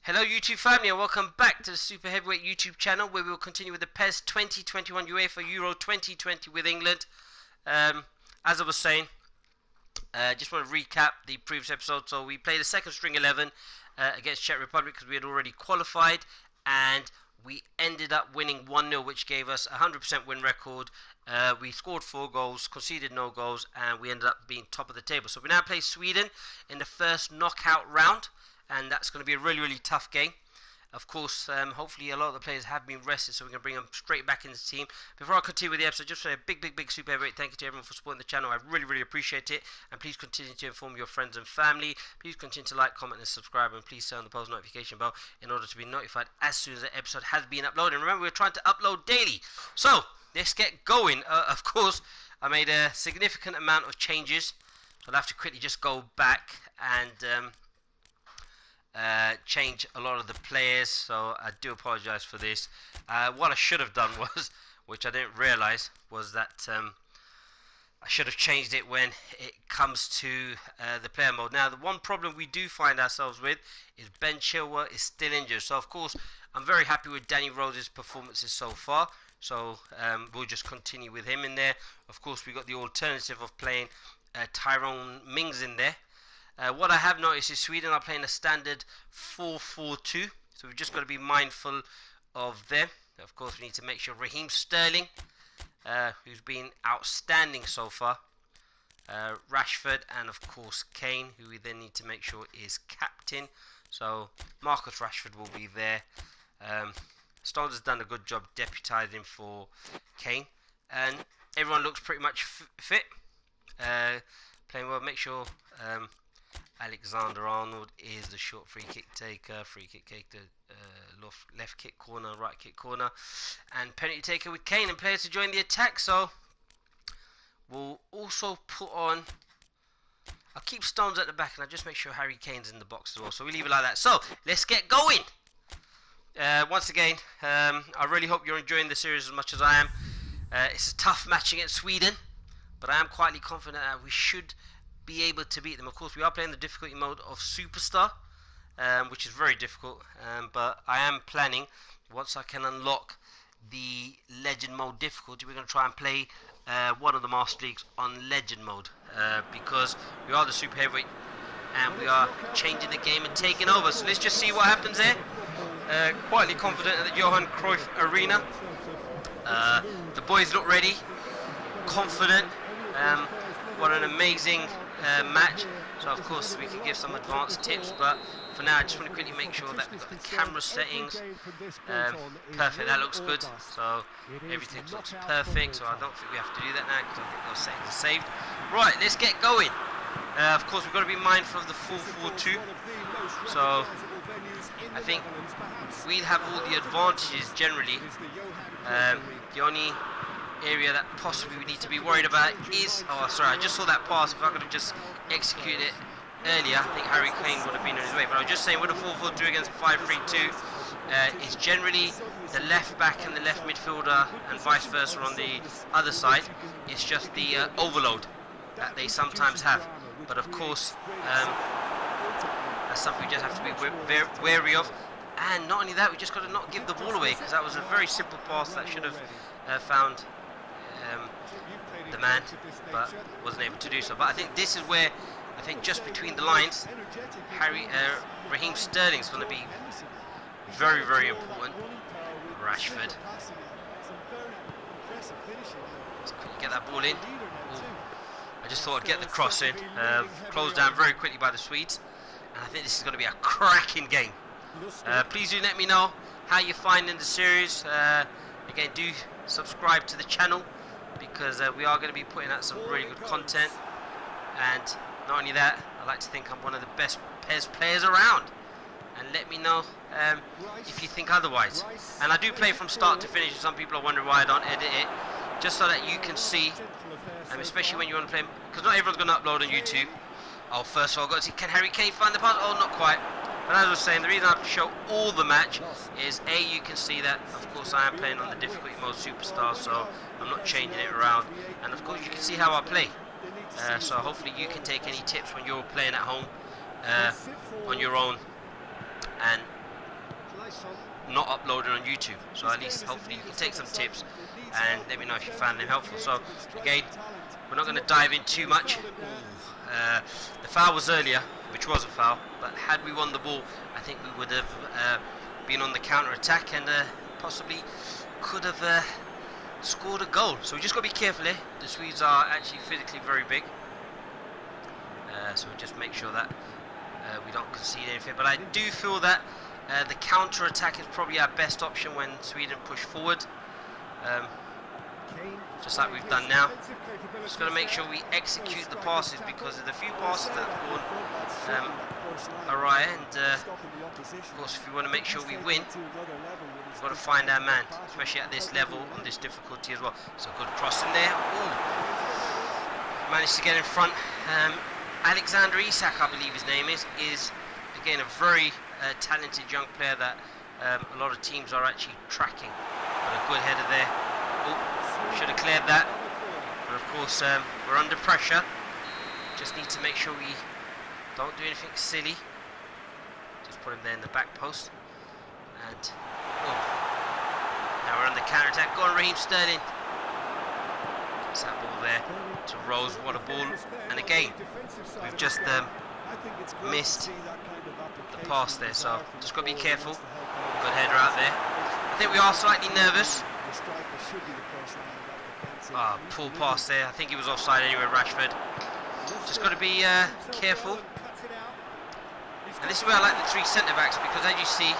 Hello YouTube family and welcome back to the Super Heavyweight YouTube channel where we will continue with the PES 2021 UEFA Euro 2020 with England. As I was saying, just want to recap the previous episode. So we played a second string 11 against Czech Republic because we had already qualified, and we ended up winning 1-0, which gave us a 100% win record. We scored 4 goals, conceded no goals, and we ended up being top of the table. So we now play Sweden in the first knockout round, and that's going to be a really tough game. Of course, hopefully a lot of the players have been rested, so we can bring them straight back into the team. Before I continue with the episode, just a big super heavyweight thank you to everyone for supporting the channel. I really appreciate it, and please continue to inform your friends and family. Please continue to like, comment and subscribe, and please turn on the post notification bell in order to be notified as soon as the episode has been uploaded. And remember, we're trying to upload daily, so let's get going. Of course, I made a significant amount of changes, so I'll have to quickly just go back and change a lot of the players, so I do apologize for this. What I should have done was, which I didn't realize, was that I should have changed it when it comes to the player mode. Now, the one problem we do find ourselves with is Ben Chilwell is still injured, so of course I'm very happy with Danny Rose's performances so far, so we'll just continue with him in there. Of course, we got the alternative of playing Tyrone Mings in there. What I have noticed is Sweden are playing a standard 4-4-2, so we've just got to be mindful of them. Of course, we need to make sure Raheem Sterling, who's been outstanding so far, Rashford, and of course Kane, who we then need to make sure is captain. So Marcus Rashford will be there. Stones has done a good job deputising for Kane, and everyone looks pretty much fit, playing well. Make sure Alexander-Arnold is the short free kick taker, left kick corner, right kick corner, and penalty taker with Kane, and players to join the attack. So we'll also put on, I'll keep Stones at the back, and I'll just make sure Harry Kane's in the box as well, so we leave it like that. So let's get going. Once again, I really hope you're enjoying the series as much as I am. It's a tough match against Sweden, but I am quietly confident that we should be able to beat them. Of course, we are playing the difficulty mode of Superstar, which is very difficult, but I am planning, once I can unlock the Legend mode difficulty, we're going to try and play one of the Master Leagues on Legend mode, because we are the Super Heavyweight and we are changing the game and taking over. So let's just see what happens there. Quietly confident at the Johan Cruyff Arena. The boys look ready, confident. What an amazing match. So of course we can give some advanced tips, but for now I just want to quickly make sure that we've got the camera settings perfect. That looks good, so everything looks perfect, so I don't think we have to do that now because I think those settings are saved. Right, let's get going. Of course we've got to be mindful of the 4-4-2, so I think we'll have all the advantages generally. The only area that possibly we need to be worried about is, oh sorry, I just saw that pass. If I could have just executed it earlier, I think Harry Kane would have been on his way. But I was just saying, with a 4-4-2 against 5-3-2, it's generally the left back and the left midfielder and vice versa on the other side. It's just the overload that they sometimes have, but of course that's something we just have to be wary of. And not only that, we just got to not give the ball away, because that was a very simple pass that should have found the man, but wasn't able to do so. But I think this is where, I think just between the lines, Raheem Sterling's going to be very important. Rashford. Let's quickly get that ball in. Ooh. I just thought I'd get the cross in. Closed down very quickly by the Swedes. And I think this is going to be a cracking game. Please do let me know how you're finding the series. Again, do subscribe to the channel, because we are going to be putting out some really good content. And not only that, I like to think I'm one of the best PES players around, and let me know if you think otherwise. And I do play from start to finish. Some people are wondering why I don't edit it, just so that you can see, especially when you want to play, because not everyone's going to upload on YouTube. Oh, first of all, I've got to see, can Harry Kane find the pass? Oh, not quite. But as I was saying, the reason I have to show all the match is A, you can see that, of course, I am playing on the difficulty mode Superstar, so I'm not changing it around. And of course, you can see how I play. So hopefully you can take any tips when you're playing at home on your own, and not uploaded on YouTube. So at least hopefully you can take some tips and let me know if you found them helpful. So again, we're not going to dive in too much. The foul was earlier, which was a foul, but had we won the ball, I think we would have been on the counter attack and possibly could have scored a goal. So we just got to be careful here. The Swedes are actually physically very big, so we just make sure that we don't concede anything. But I do feel that the counter attack is probably our best option when Sweden push forward, just like we've done now. Just got to make sure we execute the passes, because there's a few passes that have gone awry, and of course if we want to make sure we win, we've got to find our man, especially at this level, on this difficulty as well. So good cross in there. Ooh. Managed to get in front. Alexander Isak, I believe his name is again a very talented young player that a lot of teams are actually tracking. But a good header there. Oh, should have cleared that. But of course we're under pressure. Just need to make sure we don't do anything silly. Just put him there in the back post. And now we're on the counter attack. Go on, Raheem Sterling. Gets that ball there to Rose. What a ball. And again, we've just missed the pass there, so just got to be careful. Good header out there. I think we are slightly nervous. Poor pass there. I think he was offside anyway, Rashford. Just got to be careful. And this is where I like the three centre-backs, because as you see,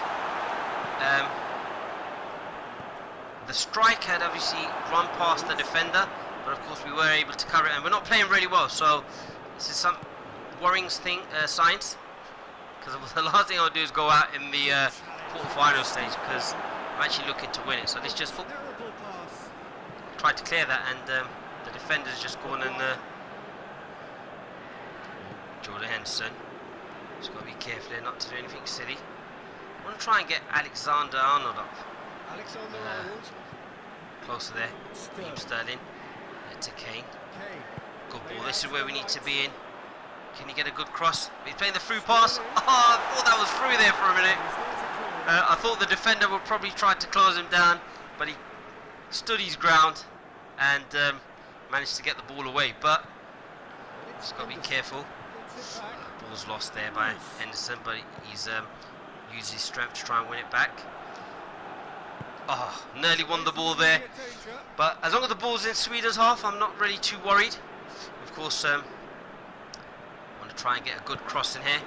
the striker had obviously run past the defender, but of course we were able to cover it, and we're not playing really well, so this is some worrying signs, because the last thing I'll do is go out in the quarter-final stage, because I'm actually looking to win it. So this just tried to clear that, and the defender's just gone and Jordan Henderson. Just got to be careful here not to do anything silly. I want to try and get Alexander Arnold up. Closer there. Raheem Sterling. To Kane. Good ball. This is where we need to be in. Can he get a good cross? He's playing the through pass. Oh, I thought that was through there for a minute. I thought the defender would probably try to close him down, but he stood his ground and managed to get the ball away. But just got to be careful. Ball's lost there by Henderson, but he's used his strength to try and win it back. Oh, nearly won the ball there. But as long as the ball's in Sweden's half, I'm not really too worried. Of course, I want to try and get a good cross in here.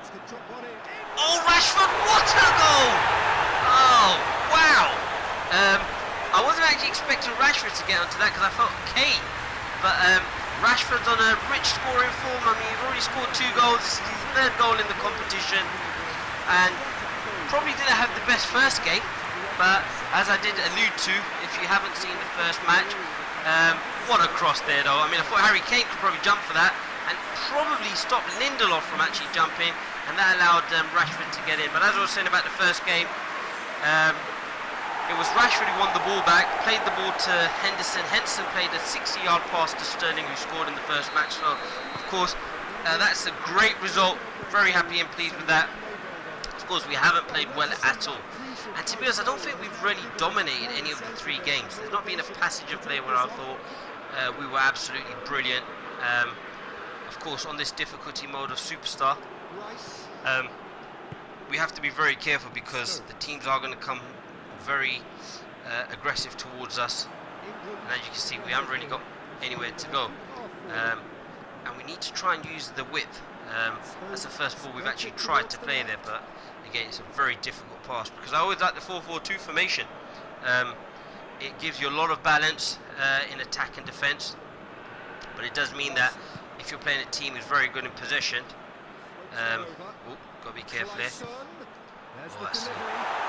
Oh, Rashford, what a goal! Oh, wow! I wasn't actually expecting Rashford to get onto that, because I felt Kane. But Rashford's on a rich scoring form. I mean, he's already scored 2 goals. This is his 3rd goal in the competition. And probably didn't have the best first game. But as I did allude to, if you haven't seen the first match, what a cross there though. I mean, I thought Harry Kane could probably jump for that and probably stop Lindelof from actually jumping, and that allowed Rashford to get in. But as I was saying about the first game, it was Rashford who won the ball back, played the ball to Henderson. Henderson played a 60-yard pass to Sterling, who scored in the first match. So, of course, that's a great result. Very happy and pleased with that. Of course, we haven't played well at all. And to be honest, I don't think we've really dominated any of the 3 games. There's not been a passage of play where I thought we were absolutely brilliant. Of course, on this difficulty mode of Superstar, we have to be very careful, because the teams are going to come very aggressive towards us. And as you can see, we haven't really got anywhere to go. And we need to try and use the width. That's the first ball we've actually tried to play there, but again, it's a very difficult pass, because I always like the 4-4-2 formation. It gives you a lot of balance in attack and defence, but it does mean that if you're playing a team who's very good in possession, got to be careful there. Oh, that's a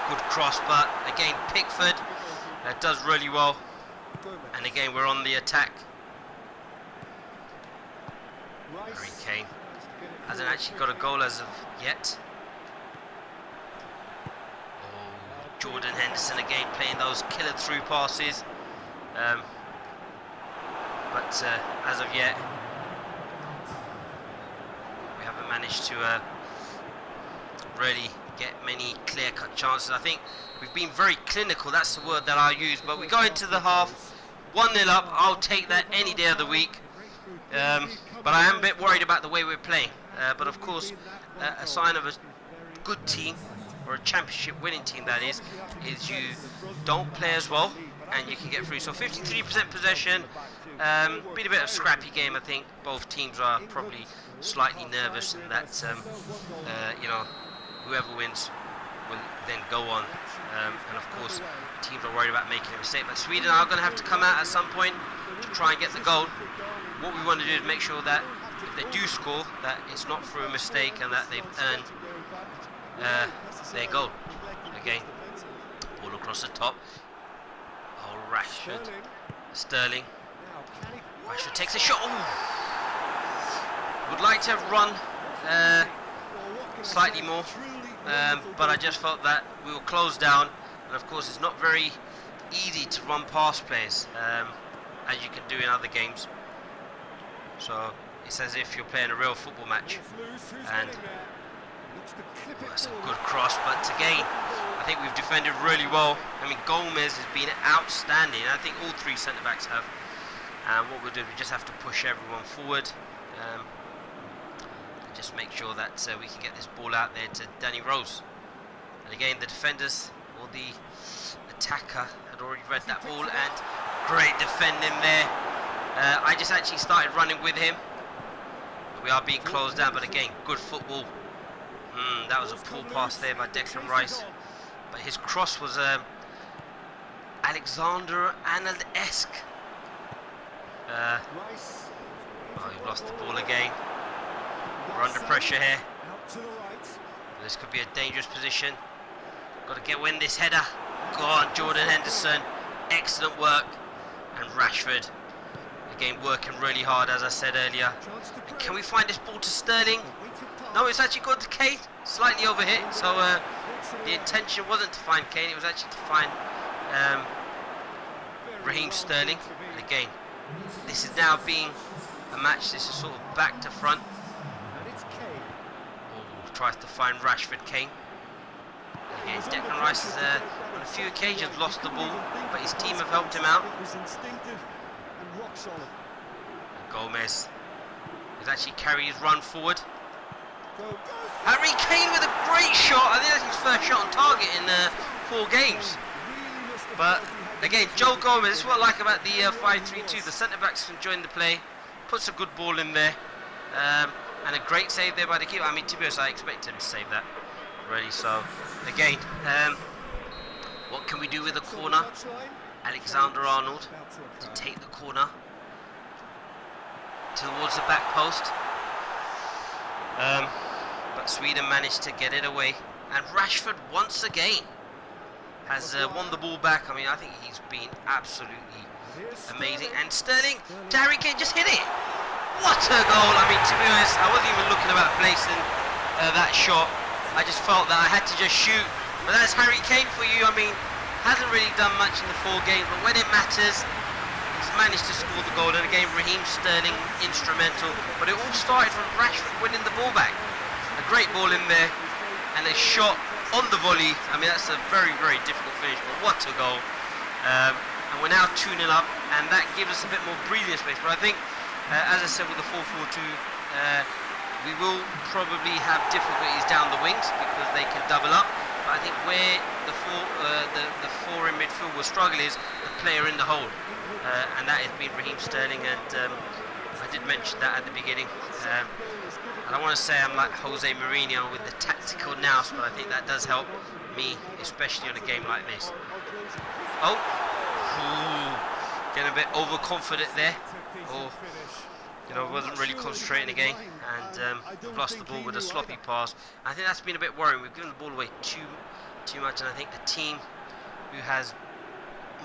good cross, but again, Pickford does really well, and again, we're on the attack. Harry Kane hasn't actually got a goal as of yet. Jordan Henderson again playing those killer through passes, but as of yet we haven't managed to really get many clear-cut clear-cut chances. I think we've been very clinical, that's the word that I'll use. But we go into the half, 1-0 up. I'll take that any day of the week. But I am a bit worried about the way we're playing. But of course, a sign of a good team, or a championship winning team that is you don't play as well and you can get through. So 53% possession, been a bit of a scrappy game. I think both teams are probably slightly nervous, and that you know, whoever wins will then go on. And of course, teams are worried about making a mistake. But Sweden are going to have to come out at some point to try and get the goal. What we want to do is make sure that if they do score, that it's not through a mistake and that they've earned their goal. Again, ball across the top. Oh, Rashford, Sterling. Rashford takes a shot. Ooh. Would like to have run slightly more, but I just felt that we were closed down, and of course it's not very easy to run past players, as you can do in other games. So it's as if you're playing a real football match. And that's a good cross, but again, I think we've defended really well. I mean, Gomez has been outstanding. I think all three centre-backs have. And what we'll do, we just have to push everyone forward. And just make sure that we can get this ball out there to Danny Rose. And again, the defenders, or the attacker, had already read that ball, and great defending there. I just actually started running with him. We are being closed down, but again, good football. That was a poor pass there by Declan Rice, but his cross was Alexander-Arnold-esque. Oh, he lost the ball again. We're under pressure here. This could be a dangerous position. Got to win this header. Go on, Jordan Henderson. Excellent work. And Rashford, again, working really hard, as I said earlier. And can we find this ball to Sterling? No, it's actually gone to Kane. Slightly overhit. So the intention wasn't to find Kane. It was actually to find Raheem Sterling. And again, this is now being a match. This is sort of back to front. Oh, tries to find Rashford. Kane. Again, Declan Rice has on a few occasions lost the ball, but his team have helped him out. Gomez has actually carried his run forward. Harry Kane with a great shot. I think that's his first shot on target in 4 games. But again, Joe Gomez, this is what I like about the 5-3-2. The centre-backs can join the play, puts a good ball in there, and a great save there by the keeper. I mean, to be honest, I expect him to save that already. So again, what can we do with the corner? Alexander-Arnold to take the corner towards the back post. But Sweden managed to get it away, and Rashford once again has won the ball back. I mean, I think he's been absolutely amazing. And Sterling, Harry Kane just hit it. What a goal! I mean, to be honest, I wasn't even looking about placing that shot. I just felt that I had to just shoot. But that's Harry Kane for you. I mean, hasn't really done much in the 4 games, but when it matters, he's managed to score the goal. And again, Raheem Sterling instrumental. But it all started from Rashford winning the ball back. A great ball in there, and a shot on the volley. I mean, that's a very, very difficult finish, but what a goal. And we're now 2-0 up, and that gives us a bit more breathing space. But I think, as I said, with the 4-4-2, we will probably have difficulties down the wings because they can double up. But I think where the four in midfield will struggle is the player in the hole, and that has been Raheem Sterling. And I did mention that at the beginning. I don't want to say I'm like Jose Mourinho with the tactical nous, but I think that does help me, especially on a game like this. Oh, getting a bit overconfident there. Or, you know, wasn't really concentrating again, and we've lost the ball with a sloppy pass. I think that's been a bit worrying. We've given the ball away too much, and I think the team who has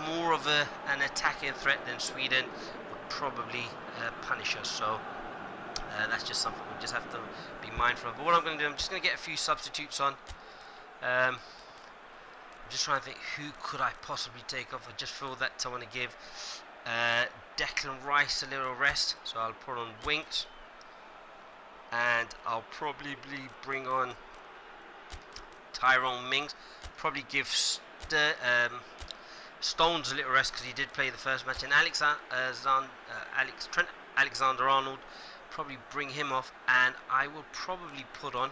more of an attacking threat than Sweden would probably punish us. So that's just something we just have to be mindful of. But what I'm going to do, I'm just going to get a few substitutes on. I'm just trying to think, who could I possibly take off? I just feel that I want to give Declan Rice a little rest, so I'll put on Winks, and I'll probably bring on Tyrone Mings. Probably give Stones a little rest because he did play the first match, and Trent Alexander-Arnold, probably bring him off, and I will probably put on.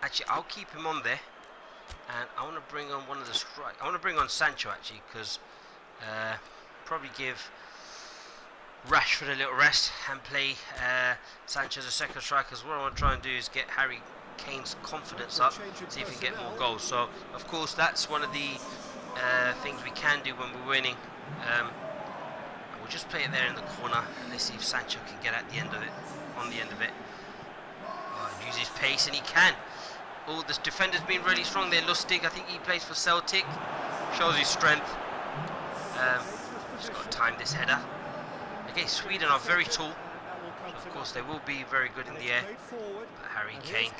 Actually, I'll keep him on there, and I want to bring on one of the strike. I want to bring on Sancho actually, because probably give Rashford a little rest and play Sancho as a second striker. Because what I want to try and do is get Harry Kane's confidence up, see if we can get more goals. So of course that's one of the things we can do when we're winning. We'll just play it there in the corner. Let's see if Sancho can get at the end of it, on the end of it. Use his pace, and he can. Oh, this defender's been really strong there. Lustig, I think he plays for Celtic. Shows his strength. Just got to time this header. Again, Sweden are very tall. So of course, they will be very good in the air. But Harry Kane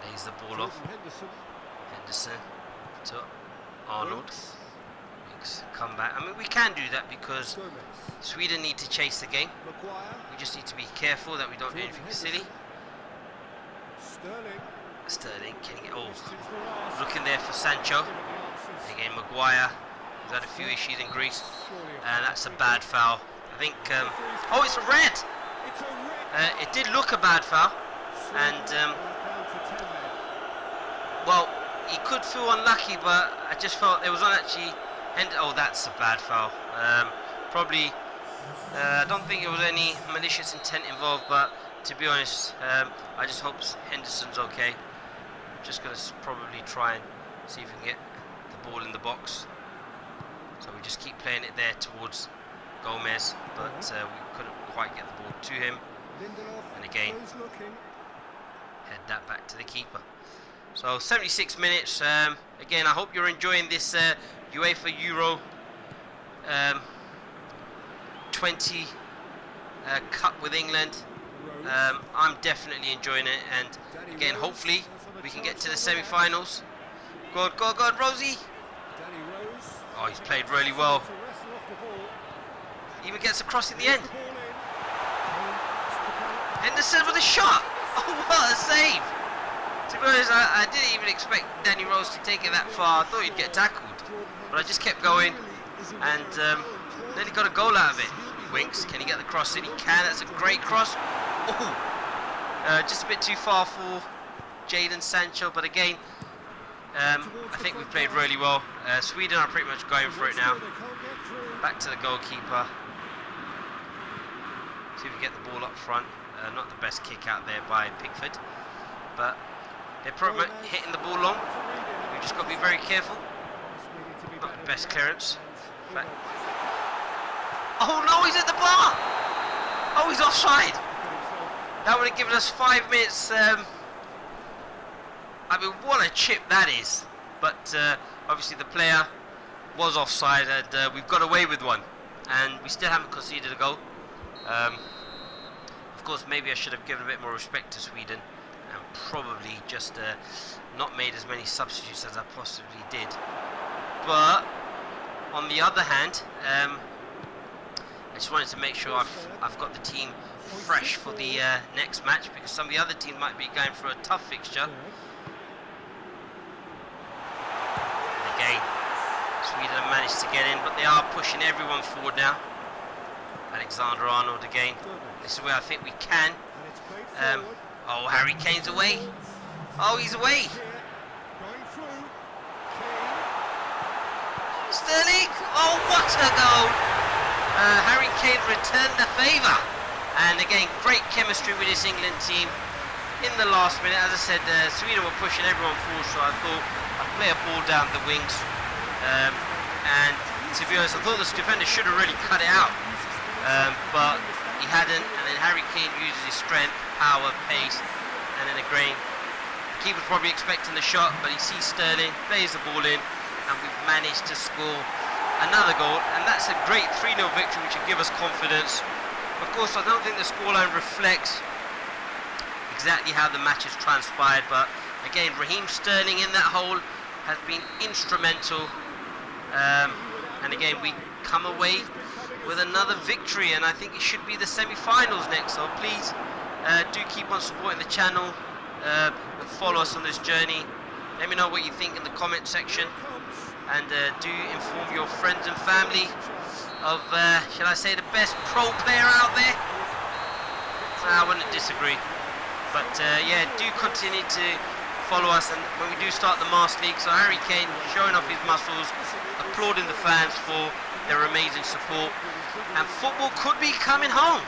lays the ball off. Henderson to Arnold. Come back. I mean, we can do that because Sweden need to chase the game. We just need to be careful that we don't do anything silly. Sterling, can he get, looking there for Sancho. Again, Maguire has had a few issues in Greece, and that's a bad foul. I think, oh, it's a red! It did look a bad foul, and, well, he could feel unlucky, but I just felt there was one actually, oh, that's a bad foul. Probably, I don't think there was any malicious intent involved, but to be honest, I just hope Henderson's okay. Just going to probably try and see if we can get the ball in the box. So we just keep playing it there towards Gomez, but we couldn't quite get the ball to him. And again, head that back to the keeper. So 76 minutes. Again, I hope you're enjoying this UEFA Euro 20 Cup with England. I'm definitely enjoying it, and again, hopefully we can get to the semi-finals. Go on, Rosie! Oh, he's played really well. Even gets across in the end. Henderson with a shot! Oh, what a save! To be honest, I didn't even expect Danny Rose to take it that far. I thought he'd get tackled, but I just kept going, and nearly got a goal out of it. Winks, can he get the cross in? He can. That's a great cross. Oh, just a bit too far for Jadon Sancho, but again, I think we've played really well. Sweden are pretty much going for it now. Back to the goalkeeper. See if we get the ball up front. Not the best kick out there by Pickford, but they're probably hitting the ball long. We've just got to be very careful. Not the best clearance. But oh no, he's at the bar! Oh, he's offside! That would have given us 5 minutes. I mean, what a chip that is. But obviously the player was offside, and we've got away with one. And we still haven't conceded a goal. Of course, maybe I should have given a bit more respect to Sweden and probably just not made as many substitutes as I possibly did. But on the other hand, I just wanted to make sure I've got the team fresh for the next match, because some of the other teams might be going for a tough fixture. And again, Sweden have managed to get in, but they are pushing everyone forward now. Alexander-Arnold again. This is where I think we can. Oh, Harry Kane's away. Oh, he's away. Sterling. Oh, what a goal. Harry Kane returned the favour. And again, great chemistry with this England team in the last minute. As I said, Sweden were pushing everyone forward, so I thought I'd play a ball down the wings. And to be honest, I thought this defender should have really cut it out. But he hadn't, and then Harry Kane uses his strength, power, pace, and then again, the keeper's probably expecting the shot, but he sees Sterling, plays the ball in, and we've managed to score another goal, and that's a great 3-0 victory, which will give us confidence. Of course, I don't think the scoreline reflects exactly how the match has transpired, but again, Raheem Sterling in that hole has been instrumental, and again, we come away with another victory, and I think it should be the semi-finals next. So please do keep on supporting the channel, follow us on this journey. Let me know what you think in the comment section, and do inform your friends and family of, shall I say, the best pro player out there. I wouldn't disagree, but yeah, do continue to follow us, and when we do start the Master League, so Harry Kane showing off his muscles, applauding the fans for their amazing support, and football could be coming home.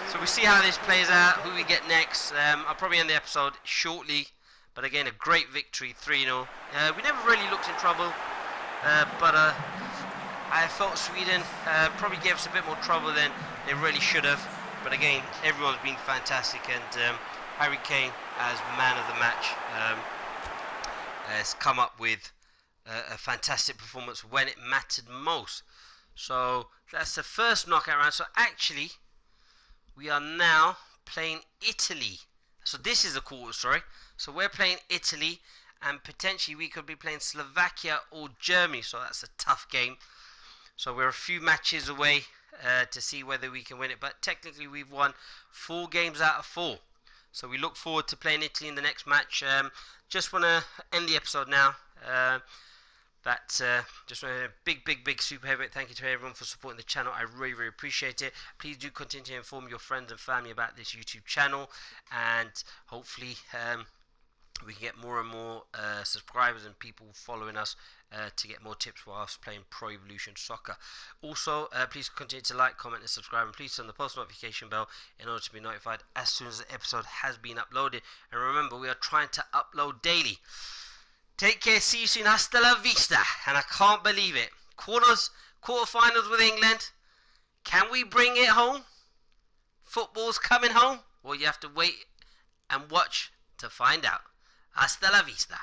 So we see how this plays out, who we get next. I'll probably end the episode shortly, but again, a great victory, 3-0. We never really looked in trouble, but I felt Sweden probably gave us a bit more trouble than they really should have. But again, everyone's been fantastic, and Harry Kane, as man of the match, has come up with a fantastic performance when it mattered most. So that's the first knockout round. So actually, we are now playing Italy. So this is the quarter, sorry. So we're playing Italy, and potentially we could be playing Slovakia or Germany. So that's a tough game. So we're a few matches away to see whether we can win it. But technically we've won 4 games out of 4. So we look forward to playing Italy in the next match. Just want to end the episode now. Just a big super heavyweight thank you to everyone for supporting the channel. I really appreciate it. Please do continue to inform your friends and family about this YouTube channel, and hopefully we can get more and more subscribers and people following us to get more tips whilst playing Pro Evolution Soccer. Also, please continue to like, comment and subscribe, and please turn the post notification bell in order to be notified as soon as the episode has been uploaded. And remember, we are trying to upload daily. Take care, see you soon, hasta la vista. And I can't believe it, quarterfinals with England. Can we bring it home? Football's coming home? Well, you have to wait and watch to find out. Hasta la vista.